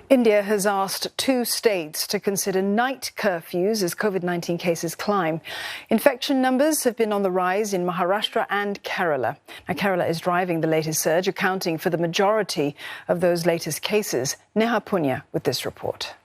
India has asked 2 states to consider night curfews as COVID-19 cases climb. Infection numbers have been on the rise in Maharashtra and Kerala. Now, Kerala is driving the latest surge, accounting for the majority of those latest cases. Neha Punya with this report.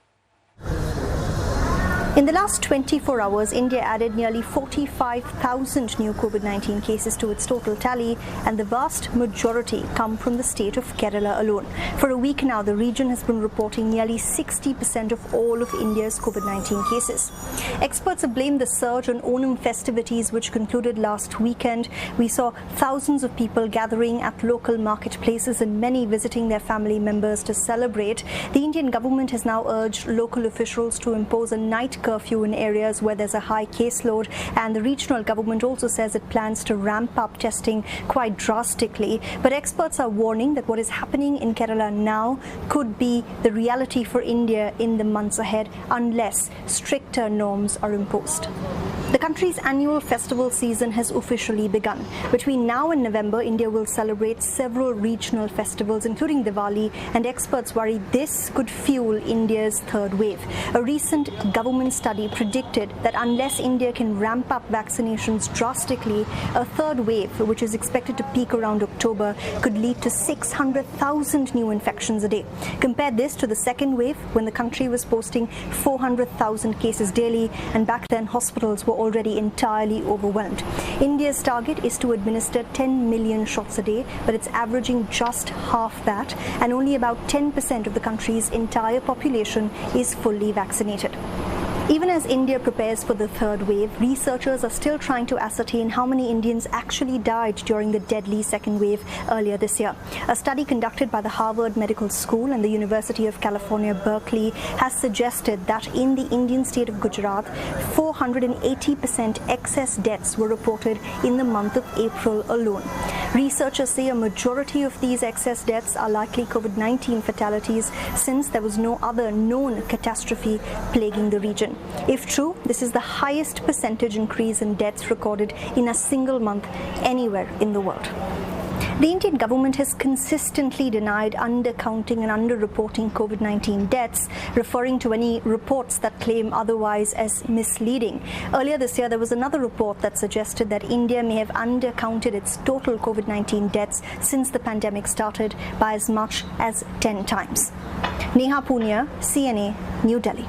In the last 24 hours, India added nearly 45,000 new COVID-19 cases to its total tally, and the vast majority come from the state of Kerala alone. For a week now, the region has been reporting nearly 60% of all of India's COVID-19 cases. Experts have blamed the surge on Onam festivities, which concluded last weekend. We saw thousands of people gathering at local marketplaces and many visiting their family members to celebrate. The Indian government has now urged local officials to impose a night curfew in areas where there's a high caseload, and the regional government also says it plans to ramp up testing quite drastically. But experts are warning that what is happening in Kerala now could be the reality for India in the months ahead unless stricter norms are imposed. The country's annual festival season has officially begun. Between now and November, India will celebrate several regional festivals, including Diwali, and experts worry this could fuel India's third wave. A recent government study predicted that unless India can ramp up vaccinations drastically, a third wave, which is expected to peak around October, could lead to 600,000 new infections a day. Compare this to the second wave, when the country was posting 400,000 cases daily, and back then hospitals were already entirely overwhelmed. India's target is to administer 10 million shots a day, but it's averaging just half that, and only about 10% of the country's entire population is fully vaccinated. Even as India prepares for the third wave, researchers are still trying to ascertain how many Indians actually died during the deadly second wave earlier this year. A study conducted by the Harvard Medical School and the University of California, Berkeley, has suggested that in the Indian state of Gujarat, 480% excess deaths were reported in the month of April alone. Researchers say a majority of these excess deaths are likely COVID-19 fatalities, since there was no other known catastrophe plaguing the region. If true, this is the highest percentage increase in deaths recorded in a single month anywhere in the world. The Indian government has consistently denied undercounting and underreporting COVID-19 deaths, referring to any reports that claim otherwise as misleading. Earlier this year, there was another report that suggested that India may have undercounted its total COVID-19 deaths since the pandemic started by as much as 10 times. Neha Punya, CNA, New Delhi.